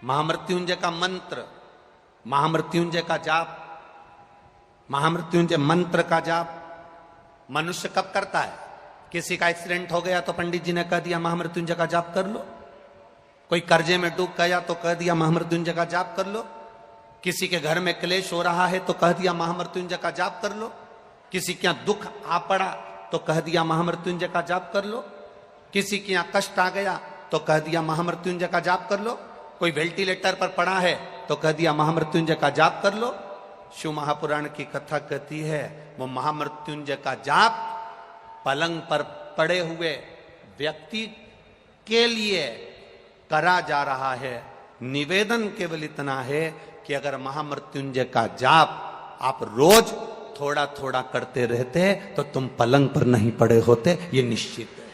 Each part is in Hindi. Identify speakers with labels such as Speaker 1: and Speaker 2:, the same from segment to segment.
Speaker 1: महामृत्युंजय का मंत्र, महामृत्युंजय का जाप, महामृत्युंजय मंत्र का जाप मनुष्य कब करता है? किसी का एक्सीडेंट हो गया तो पंडित जी ने कह दिया महामृत्युंजय का जाप कर लो। कोई कर्जे में डूब गया तो कह दिया महामृत्युंजय का जाप कर लो। किसी के घर में क्लेश हो रहा है तो कह दिया महामृत्युंजय का जाप कर लो। किसी के यहाँ दुख आ पड़ा तो कह दिया महामृत्युंजय का जाप कर लो। किसी के यहाँ कष्ट आ गया तो कह दिया महामृत्युंजय का जाप कर लो। कोई वेंटिलेटर पर पड़ा है तो कह दिया महामृत्युंजय का जाप कर लो। शिव महापुराण की कथा कहती है वो महामृत्युंजय का जाप पलंग पर पड़े हुए व्यक्ति के लिए करा जा रहा है। निवेदन केवल इतना है कि अगर महामृत्युंजय का जाप आप रोज थोड़ा थोड़ा करते रहते तो तुम पलंग पर नहीं पड़े होते, ये निश्चित है।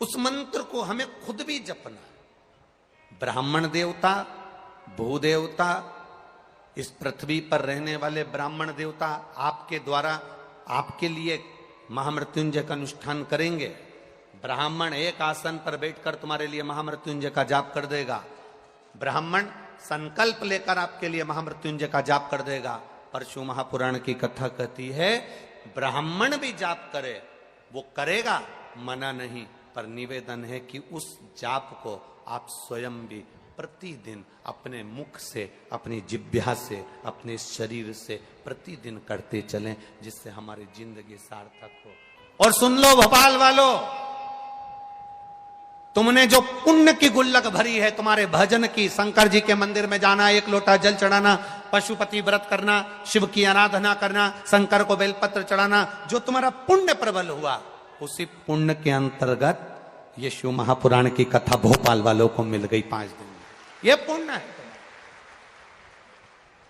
Speaker 1: उस मंत्र को हमें खुद भी जपना। ब्राह्मण देवता, भूदेवता, इस पृथ्वी पर रहने वाले ब्राह्मण देवता आपके द्वारा आपके लिए महामृत्युंजय का अनुष्ठान करेंगे। ब्राह्मण एक आसन पर बैठकर तुम्हारे लिए महामृत्युंजय का जाप कर देगा। ब्राह्मण संकल्प लेकर आपके लिए महामृत्युंजय का जाप कर देगा। पर शिव महापुराण की कथा कहती है ब्राह्मण भी जाप करे, वो करेगा, मना नहीं, पर निवेदन है कि उस जाप को आप स्वयं भी प्रतिदिन अपने मुख से, अपनी जिह्वा से, अपने शरीर से प्रतिदिन करते चलें, जिससे हमारी जिंदगी सार्थक हो। और सुन लो भोपाल वालों, तुमने जो पुण्य की गुल्लक भरी है तुम्हारे भजन की, शंकर जी के मंदिर में जाना, एक लोटा जल चढ़ाना, पशुपति व्रत करना, शिव की आराधना करना, शंकर को बेलपत्र चढ़ाना, जो तुम्हारा पुण्य प्रबल हुआ, उसी पुण्य के अंतर्गत ये शिव महापुराण की कथा भोपाल वालों को मिल गई 5 दिन में। ये पुण्य है।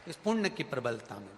Speaker 1: इस पुण्य की प्रबलता में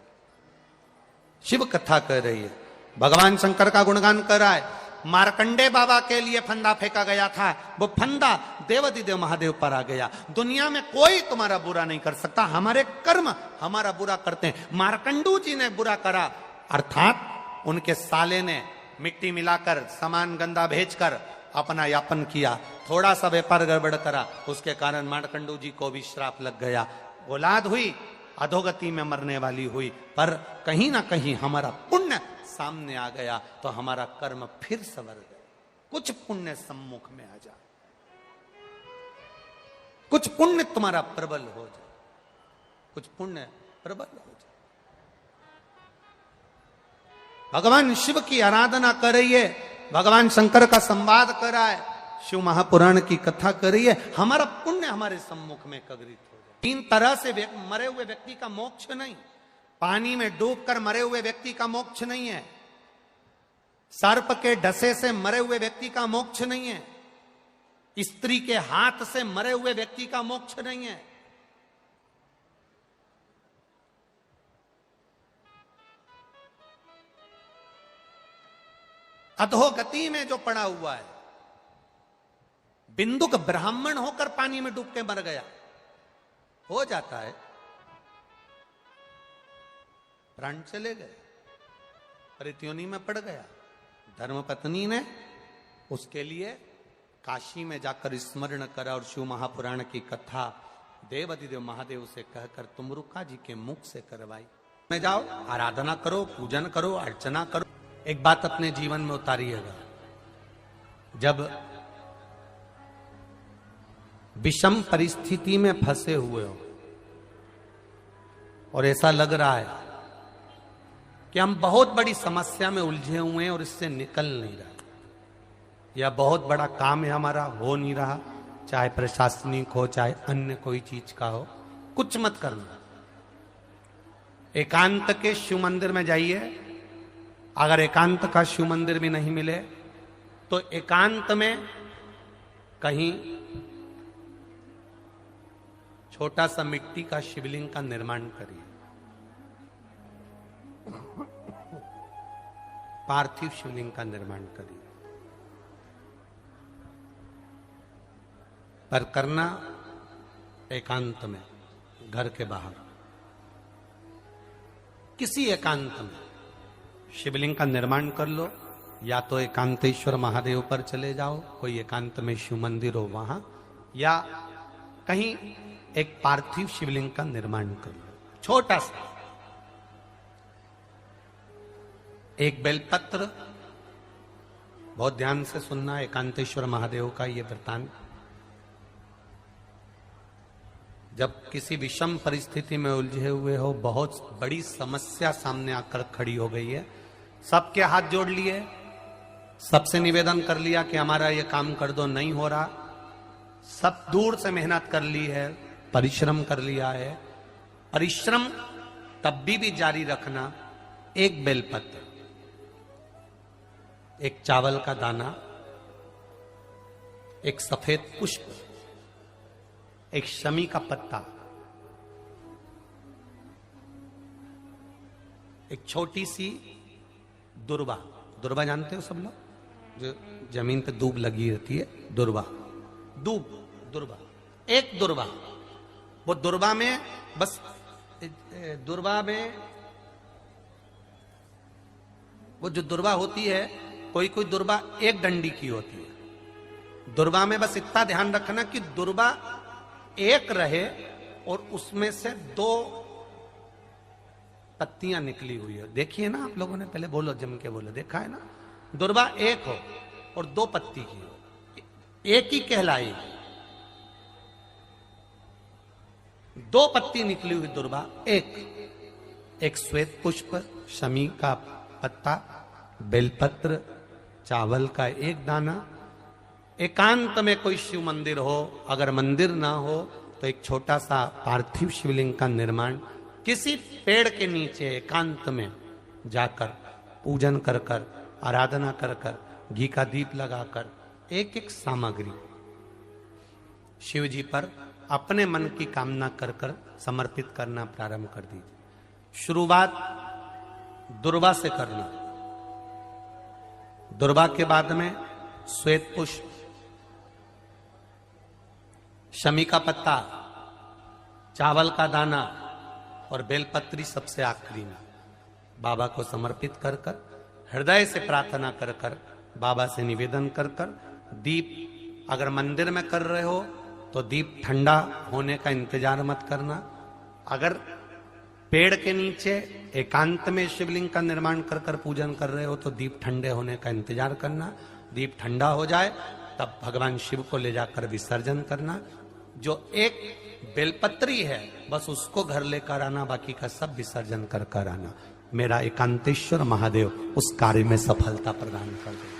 Speaker 1: शिव कथा कह रही है, भगवान शंकर का गुणगान कर रहा है। मार्कंडे बाबा के लिए फंदा फेंका गया था, वो फंदा देवाधिदेव महादेव पर आ गया। दुनिया में कोई तुम्हारा बुरा नहीं कर सकता, हमारे कर्म हमारा बुरा करते हैं। मार्कंडू जी ने बुरा करा, अर्थात उनके साले ने मिट्टी मिलाकर सामान गंदा भेजकर अपना यापन किया, थोड़ा सा व्यापार गड़बड़ करा, उसके कारण मार्कंडू जी को भी श्राप लग गया। औलाद हुई, अधोगति में मरने वाली हुई, पर कहीं ना कहीं हमारा पुण्य सामने आ गया तो हमारा कर्म फिर संवर गया। कुछ पुण्य सम्मुख में आ जाए, कुछ पुण्य तुम्हारा प्रबल हो जाए, कुछ पुण्य प्रबल हो जाए। भगवान शिव की आराधना कर रही है, भगवान शंकर का संवाद कर रहा है, शिव महापुराण की कथा कर रही है, हमारा पुण्य हमारे सम्मुख में कगरित हो जाए। 3 तरह से मरे हुए व्यक्ति का मोक्ष नहीं, पानी में डूबकर मरे हुए व्यक्ति का मोक्ष नहीं है, सर्प के डसे से मरे हुए व्यक्ति का मोक्ष नहीं है, स्त्री के हाथ से मरे हुए व्यक्ति का मोक्ष नहीं है। अधोगति में जो पड़ा हुआ है, बिंदुक ब्राह्मण होकर पानी में डूब के मर गया, हो जाता है, प्राण चले गए, परित्योनी में पड़ गया। धर्मपत्नी ने उसके लिए काशी में जाकर स्मरण करा और शिव महापुराण की कथा देवाधिदेव महादेव से कहकर तुमरुका जी के मुख से करवाई। में जाओ, आराधना करो, पूजन करो, अर्चना करो। एक बात अपने जीवन में उतारिएगा, जब विषम परिस्थिति में फंसे हुए हो और ऐसा लग रहा है कि हम बहुत बड़ी समस्या में उलझे हुए हैं और इससे निकल नहीं रहा, या बहुत बड़ा काम है हमारा, हो नहीं रहा, चाहे प्रशासनिक हो चाहे अन्य कोई चीज का हो, कुछ मत करना। एकांत के शिव मंदिर में जाइए। अगर एकांत का शिव मंदिर भी नहीं मिले तो एकांत में कहीं छोटा सा मिट्टी का शिवलिंग का निर्माण करिए, पार्थिव शिवलिंग का निर्माण करिए, पर करना एकांत में, घर के बाहर। किसी एकांत में शिवलिंग का निर्माण कर लो, या तो एकांतेश्वर महादेव पर चले जाओ, कोई एकांत में शिव मंदिर हो वहां, या कहीं एक पार्थिव शिवलिंग का निर्माण कर लो, छोटा सा। एक बेलपत्र, बहुत ध्यान से सुनना एकांतेश्वर महादेव का ये वृतांत। जब किसी विषम परिस्थिति में उलझे हुए हो, बहुत बड़ी समस्या सामने आकर खड़ी हो गई है, सबके हाथ जोड़ लिए, सबसे निवेदन कर लिया कि हमारा ये काम कर दो, नहीं हो रहा, सब दूर से मेहनत कर ली है, परिश्रम कर लिया है, परिश्रम तब भी जारी रखना। एक बेलपत्र, एक चावल का दाना, एक सफेद पुष्प, एक शमी का पत्ता, एक छोटी सी दुर्वा। दुर्वा जानते हो सब लोग, जो जमीन पे दूब लगी रहती है, दुर्वा, दुर्वा, एक दुर्वा। वो दुर्वा में बस, दुर्वा में वो जो दुर्वा होती है, कोई कोई दुर्वा एक डंडी की होती है। दुर्वा में बस इतना ध्यान रखना कि दुर्वा एक रहे और उसमें से 2 पत्तियां निकली हुई है। देखिए ना आप लोगों ने, पहले बोलो, जम के बोलो, देखा है ना? दुर्वा एक हो और 2 पत्ती की हो, एक ही कहलाएगी। 2 पत्ती निकली हुई दुर्वा, एक श्वेत पुष्प, शमी का पत्ता, बेलपत्र, चावल का एक दाना। एकांत में कोई शिव मंदिर हो, अगर मंदिर ना हो तो एक छोटा सा पार्थिव शिवलिंग का निर्माण किसी पेड़ के नीचे एकांत में जाकर पूजन कर कर, आराधना कर कर, घी का दीप लगाकर, एक एक सामग्री शिव जी पर अपने मन की कामना कर कर समर्पित करना प्रारंभ कर दीजिए। शुरुआत दुर्वा से करना, दुर्वा के बाद में श्वेत पुष्प, शमी का पत्ता, चावल का दाना और बेलपत्री सबसे आखिरी में बाबा को समर्पित कर कर, हृदय से प्रार्थना कर कर, बाबा से निवेदन कर कर, दीप अगर मंदिर में कर रहे हो तो दीप ठंडा होने का इंतजार मत करना। अगर पेड़ के नीचे एकांत में शिवलिंग का निर्माण कर कर पूजन कर रहे हो तो दीप ठंडे होने का इंतजार करना। दीप ठंडा हो जाए तब भगवान शिव को ले जाकर विसर्जन करना। जो एक बेलपत्री है बस उसको घर लेकर आना, बाकी का सब विसर्जन कर कर आना। मेरा एकांतेश्वर महादेव उस कार्य में सफलता प्रदान कर दे।